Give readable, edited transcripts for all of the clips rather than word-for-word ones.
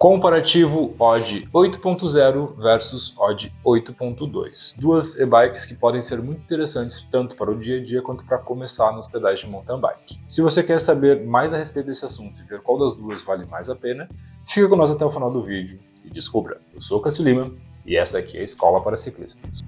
Comparativo OD 8.0 versus OD 8.2. Duas e-bikes que podem ser muito interessantes tanto para o dia a dia quanto para começar nos pedais de mountain bike. Se você quer saber mais a respeito desse assunto e ver qual das duas vale mais a pena, fica com nós até o final do vídeo e descubra. Eu sou o Cássio Lima e essa aqui é a Escola para Ciclistas.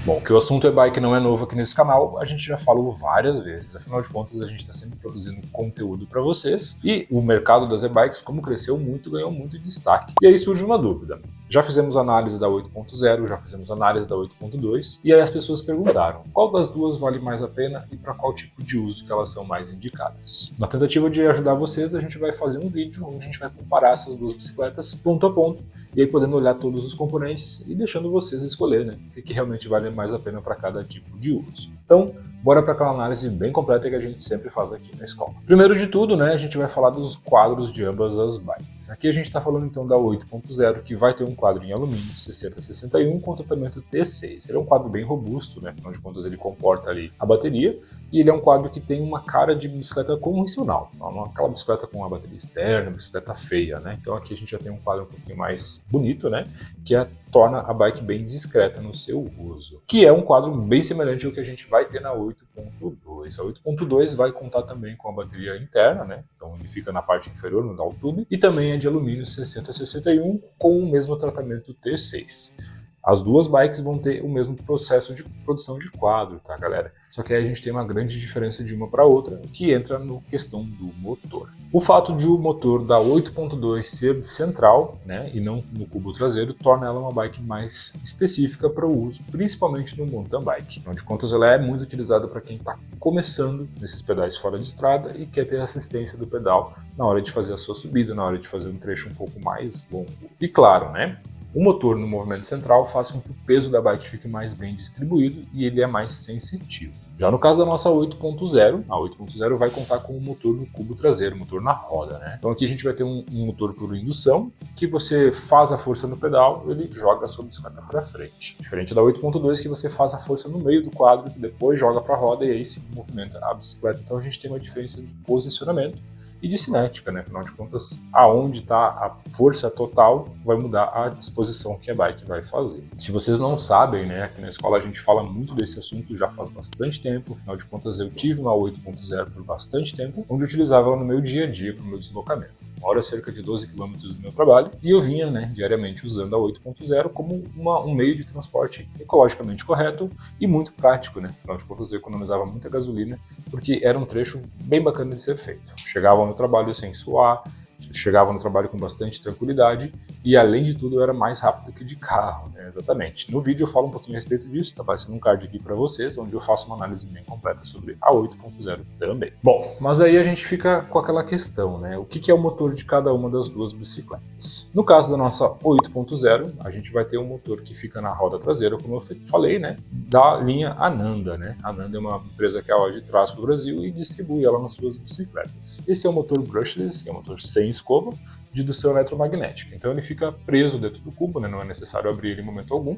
Bom, que o assunto e-bike não é novo aqui nesse canal, a gente já falou várias vezes, afinal de contas a gente está sempre produzindo conteúdo para vocês e o mercado das e-bikes, como cresceu muito, ganhou muito destaque. E aí surge uma dúvida. Já fizemos análise da 8.0, já fizemos análise da 8.2 e aí as pessoas perguntaram qual das duas vale mais a pena e para qual tipo de uso que elas são mais indicadas. Na tentativa de ajudar vocês, a gente vai fazer um vídeo onde a gente vai comparar essas duas bicicletas ponto a ponto e aí podendo olhar todos os componentes e deixando vocês escolher, né, o que realmente vale mais a pena para cada tipo de uso. Então, bora para aquela análise bem completa que a gente sempre faz aqui na escola. Primeiro de tudo, né, a gente vai falar dos quadros de ambas as bikes. Aqui a gente está falando então da 8.0, que vai ter um quadro em alumínio 60-61 com tratamento T6. Ele é um quadro bem robusto, né, afinal de contas ele comporta ali a bateria, e ele é um quadro que tem uma cara de bicicleta convencional, não aquela bicicleta com a bateria externa, bicicleta feia, né? Então aqui a gente já tem um quadro um pouquinho mais bonito, né? Que torna a bike bem discreta no seu uso. Que é um quadro bem semelhante ao que a gente vai ter na 8.2. A 8.2 vai contar também com a bateria interna, né? Então ele fica na parte inferior, no down tube, e também é de alumínio 60-61 com o mesmo tratamento T6. As duas bikes vão ter o mesmo processo de produção de quadro, tá, galera? Só que aí a gente tem uma grande diferença de uma para outra, que entra na questão do motor. O fato de o motor da 8.2 ser central, né, e não no cubo traseiro, torna ela uma bike mais específica para o uso, principalmente no mountain bike. Afinal de contas, ela é muito utilizada para quem está começando nesses pedais fora de estrada e quer ter assistência do pedal na hora de fazer a sua subida, na hora de fazer um trecho um pouco mais longo. E claro, né? O motor no movimento central faz com que o peso da bike fique mais bem distribuído e ele é mais sensitivo. Já no caso da nossa 8.0, a 8.0 vai contar com um motor no cubo traseiro, motor na roda, né? Então aqui a gente vai ter um motor por indução, que você faz a força no pedal, ele joga a sua bicicleta para frente. Diferente da 8.2, que você faz a força no meio do quadro, depois joga para a roda e aí se movimenta a bicicleta. Então a gente tem uma diferença de posicionamento e de cinética, né? Afinal de contas, aonde está a força total vai mudar a disposição que a bike vai fazer. Se vocês não sabem, né, aqui na escola a gente fala muito desse assunto já faz bastante tempo, afinal de contas eu tive uma 8.0 por bastante tempo, onde eu utilizava ela no meu dia a dia para o meu deslocamento. Moro a cerca de 12 km do meu trabalho e eu vinha, né, diariamente usando a 8.0 como um meio de transporte ecologicamente correto e muito prático, né? Afinal de contas eu economizava muita gasolina porque era um trecho bem bacana de ser feito. Chegava no trabalho sem suar, chegava no trabalho com bastante tranquilidade e, além de tudo, eu era mais rápido que de carro, né? Exatamente. No vídeo eu falo um pouquinho a respeito disso, tá aparecendo um card aqui para vocês, onde eu faço uma análise bem completa sobre a 8.0 também. Bom, mas aí a gente fica com aquela questão, né? O que é o motor de cada uma das duas bicicletas? No caso da nossa 8.0, a gente vai ter um motor que fica na roda traseira, como eu falei, né? Da linha Ananda, né? A Ananda é uma empresa que a Audi traz para o Brasil e distribui ela nas suas bicicletas. Esse é o motor brushless, que é um motor sem escova, de indução eletromagnética. Então ele fica preso dentro do cubo, né? Não é necessário abrir ele em momento algum.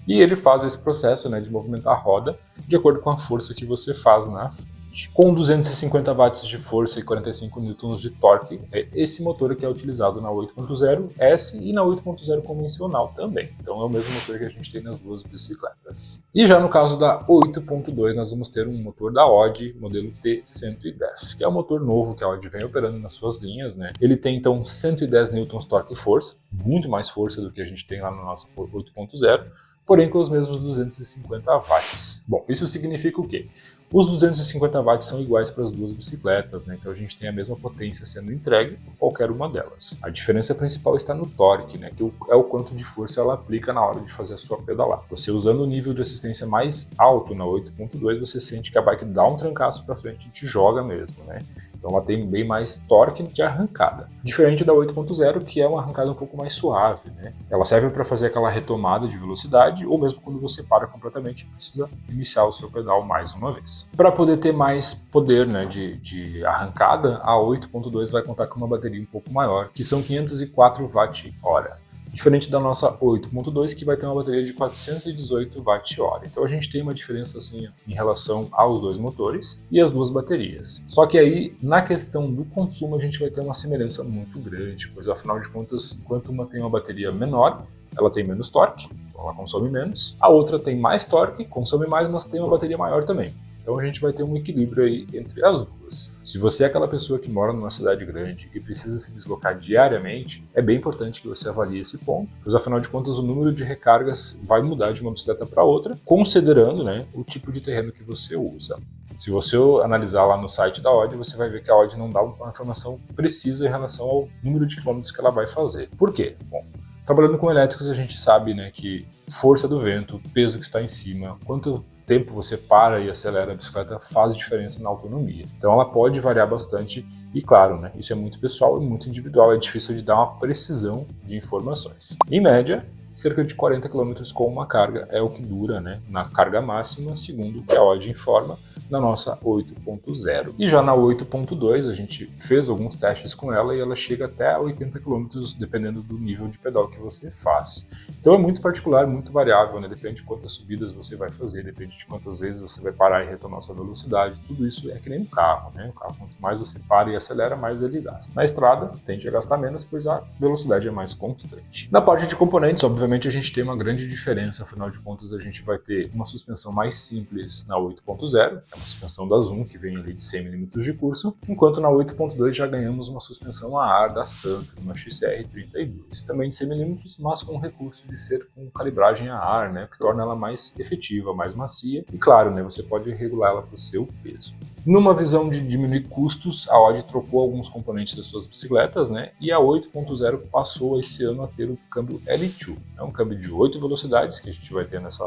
E ele faz esse processo, né, de movimentar a roda de acordo com a força que você faz na frente. Com 250 watts de força e 45 newtons de torque, é esse motor que é utilizado na 8.0 S e na 8.0 convencional também. Então é o mesmo motor que a gente tem nas duas bicicletas. E já no caso da 8.2 nós vamos ter um motor da Audi, modelo T110, que é o motor novo que a Audi vem operando nas suas linhas, né? Ele tem então 110 newtons torque e força, muito mais força do que a gente tem lá no nosso 8.0, porém com os mesmos 250 watts. Bom, isso significa o quê? Os 250 watts são iguais para as duas bicicletas, né? Então a gente tem a mesma potência sendo entregue por qualquer uma delas. A diferença principal está no torque, né? Que é o quanto de força ela aplica na hora de fazer a sua pedalada. Você usando o nível de assistência mais alto na 8.2, você sente que a bike dá um trancaço para frente e te joga mesmo, né? Então ela tem bem mais torque de arrancada. Diferente da 8.0, que é uma arrancada um pouco mais suave, né? Ela serve para fazer aquela retomada de velocidade ou mesmo quando você para completamente precisa iniciar o seu pedal mais uma vez. Para poder ter mais poder, né, de arrancada, a 8.2 vai contar com uma bateria um pouco maior, que são 504 Wh. diferente da nossa 8.2, que vai ter uma bateria de 418 Wh. Então a gente tem uma diferença assim em relação aos dois motores e as duas baterias. Só que aí, na questão do consumo, a gente vai ter uma semelhança muito grande, pois afinal de contas, enquanto uma tem uma bateria menor, ela tem menos torque, então ela consome menos. A outra tem mais torque, consome mais, mas tem uma bateria maior também. Então a gente vai ter um equilíbrio aí entre as duas. Se você é aquela pessoa que mora numa cidade grande e precisa se deslocar diariamente, é bem importante que você avalie esse ponto, pois afinal de contas o número de recargas vai mudar de uma bicicleta para outra, considerando, né, o tipo de terreno que você usa. Se você analisar lá no site da Audi, você vai ver que a Audi não dá uma informação precisa em relação ao número de quilômetros que ela vai fazer. Por quê? Bom, trabalhando com elétricos, a gente sabe, né, que força do vento, peso que está em cima, quanto tempo você para e acelera a bicicleta faz diferença na autonomia. Então ela pode variar bastante e, claro, né, isso é muito pessoal e muito individual, é difícil de dar uma precisão de informações. Em média, cerca de 40 km com uma carga é o que dura, né, na carga máxima, segundo o que a Audi informa, na nossa 8.0. E já na 8.2 a gente fez alguns testes com ela e ela chega até 80 km dependendo do nível de pedal que você faz. Então é muito particular, muito variável, né? Depende de quantas subidas você vai fazer, depende de quantas vezes você vai parar e retomar sua velocidade. Tudo isso é que nem um carro, né? O carro, quanto mais você para e acelera, mais ele gasta. Na estrada, tende a gastar menos, pois a velocidade é mais constante. Na parte de componentes, obviamente, a gente tem uma grande diferença. Afinal de contas, a gente vai ter uma suspensão mais simples na 8.0, é uma suspensão da Zoom, que vem ali de 100 mm de curso, enquanto na 8.2 já ganhamos uma suspensão a ar da Santo, uma XR32, também de 100 mm, mas com o recurso de ser com calibragem a ar, né, que torna ela mais efetiva, mais macia, e claro, né, você pode regular ela para o seu peso. Numa visão de diminuir custos, a Audi trocou alguns componentes das suas bicicletas, né, e a 8.0 passou esse ano a ter o câmbio L2, é um câmbio de 8 velocidades que a gente vai ter nessa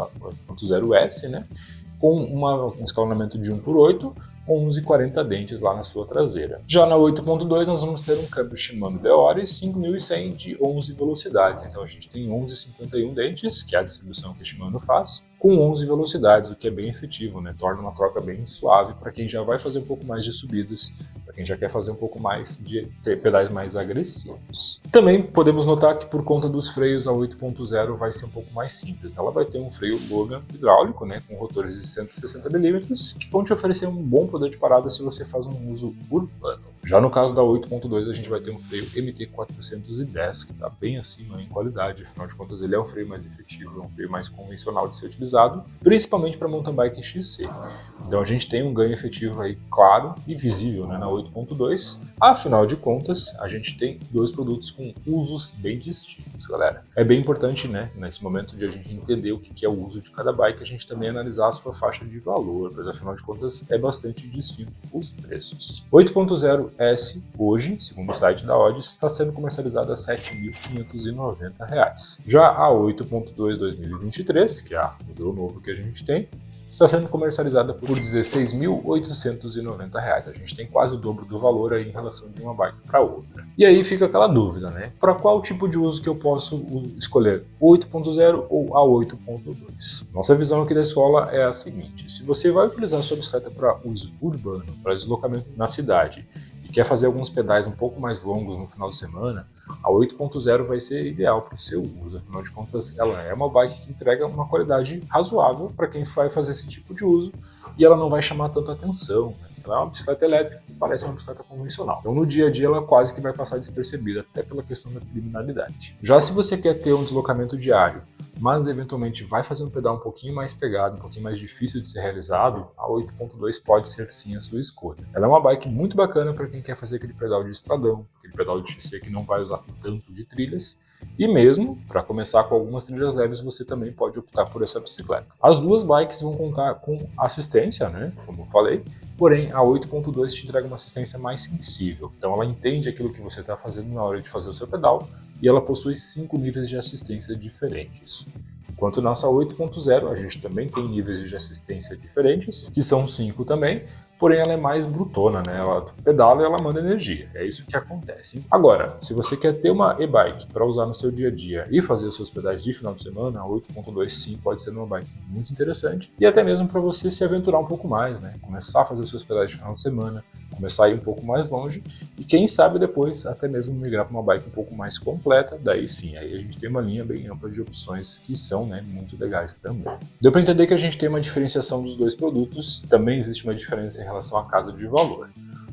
8.0S, né, com um escalonamento de 1/8, 11,40 dentes lá na sua traseira. Já na 8.2 nós vamos ter um câmbio Shimano Deore 5100 de 11 velocidades, então a gente tem 11,51 dentes, que é a distribuição que a Shimano faz, com 11 velocidades, o que é bem efetivo, né? Torna uma troca bem suave para quem já vai fazer um pouco mais de subidas, para quem já quer fazer um pouco mais de pedais mais agressivos. Também podemos notar que por conta dos freios a 8.0 vai ser um pouco mais simples. Ela vai ter um freio Logan hidráulico, né, com rotores de 160 mm, que vão te oferecer um bom poder de parada se você faz um uso urbano. Já no caso da 8.2 a gente vai ter um freio MT410, que está bem acima em qualidade, afinal de contas ele é um freio mais efetivo, é um freio mais convencional de ser utilizado, principalmente para mountain bike XC. Então a gente tem um ganho efetivo aí claro e visível, né, na 8.2. Afinal de contas, a gente tem dois produtos com usos bem distintos, galera. É bem importante, né, nesse momento de a gente entender o que é o uso de cada bike, a gente também analisar a sua faixa de valor, pois afinal de contas é bastante distinto os preços. 8.0S hoje, segundo o site da Audi, está sendo comercializado a R$ 7.590. Já a 8.2 2023, que é a modelo novo que a gente tem, está sendo comercializada por R$ 16.890. A gente tem quase o dobro do valor aí em relação de uma bike para outra. E aí fica aquela dúvida, né? Para qual tipo de uso que eu posso escolher? 8.0 ou a 8.2? Nossa visão aqui da escola é a seguinte: se você vai utilizar a sua bicicleta para uso urbano, para deslocamento na cidade, e quer fazer alguns pedais um pouco mais longos no final de semana, a 8.0 vai ser ideal para o seu uso. Afinal de contas, ela é uma bike que entrega uma qualidade razoável para quem vai fazer esse tipo de uso e ela não vai chamar tanta atenção, né? Ela é uma bicicleta elétrica que parece uma bicicleta convencional. Então, no dia a dia, ela quase que vai passar despercebida, até pela questão da criminalidade. Já se você quer ter um deslocamento diário, mas eventualmente vai fazer um pedal um pouquinho mais pegado, um pouquinho mais difícil de ser realizado, a 8.2 pode ser sim a sua escolha. Ela é uma bike muito bacana para quem quer fazer aquele pedal de estradão, aquele pedal de XC que não vai usar tanto de trilhas, e mesmo, para começar com algumas trilhas leves, você também pode optar por essa bicicleta. As duas bikes vão contar com assistência, né, como eu falei, porém a 8.2 te entrega uma assistência mais sensível. Então ela entende aquilo que você está fazendo na hora de fazer o seu pedal e ela possui 5 níveis de assistência diferentes. Enquanto nessa 8.0 a gente também tem níveis de assistência diferentes, que são 5 também, porém ela é mais brutona, né? Ela pedala e ela manda energia, é isso que acontece. Agora, se você quer ter uma e-bike para usar no seu dia a dia e fazer os seus pedais de final de semana, a 8.2 sim pode ser uma bike muito interessante e até mesmo para você se aventurar um pouco mais, né? Começar a fazer os seus pedais de final de semana, começar a ir um pouco mais longe e quem sabe depois até mesmo migrar para uma bike um pouco mais completa, daí sim, aí a gente tem uma linha bem ampla de opções que são, né, muito legais também. Deu para entender que a gente tem uma diferenciação dos dois produtos, também existe uma diferença em relação à casa de valor.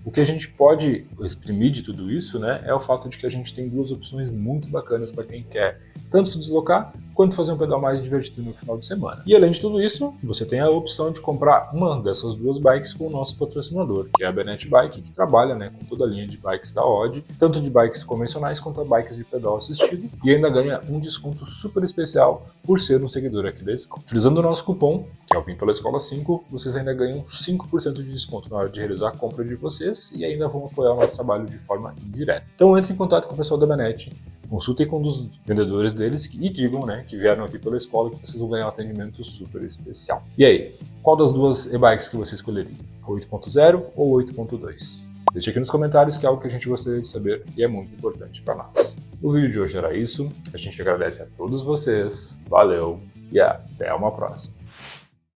O que a gente pode exprimir de tudo isso, né, é o fato de que a gente tem duas opções muito bacanas para quem quer tanto se deslocar quanto fazer um pedal mais divertido no final de semana. E além de tudo isso, você tem a opção de comprar uma dessas duas bikes com o nosso patrocinador, que é a Bennett Bike, que trabalha, né, com toda a linha de bikes da Odd, tanto de bikes convencionais quanto a bikes de pedal assistido, e ainda ganha um desconto super especial por ser um seguidor aqui da escola. Utilizando o nosso cupom, que é o Vim pela Escola 5, vocês ainda ganham 5% de desconto na hora de realizar a compra de vocês e ainda vão apoiar o nosso trabalho de forma indireta. Então entre em contato com o pessoal da Bennett, consultem com um dos vendedores deles e digam, né, que vieram aqui pela escola que vocês vão ganhar um atendimento super especial. E aí, qual das duas e-bikes que você escolheria? A 8.0 ou 8.2? Deixe aqui nos comentários que é algo que a gente gostaria de saber e é muito importante para nós. O vídeo de hoje era isso, a gente agradece a todos vocês, valeu e até uma próxima.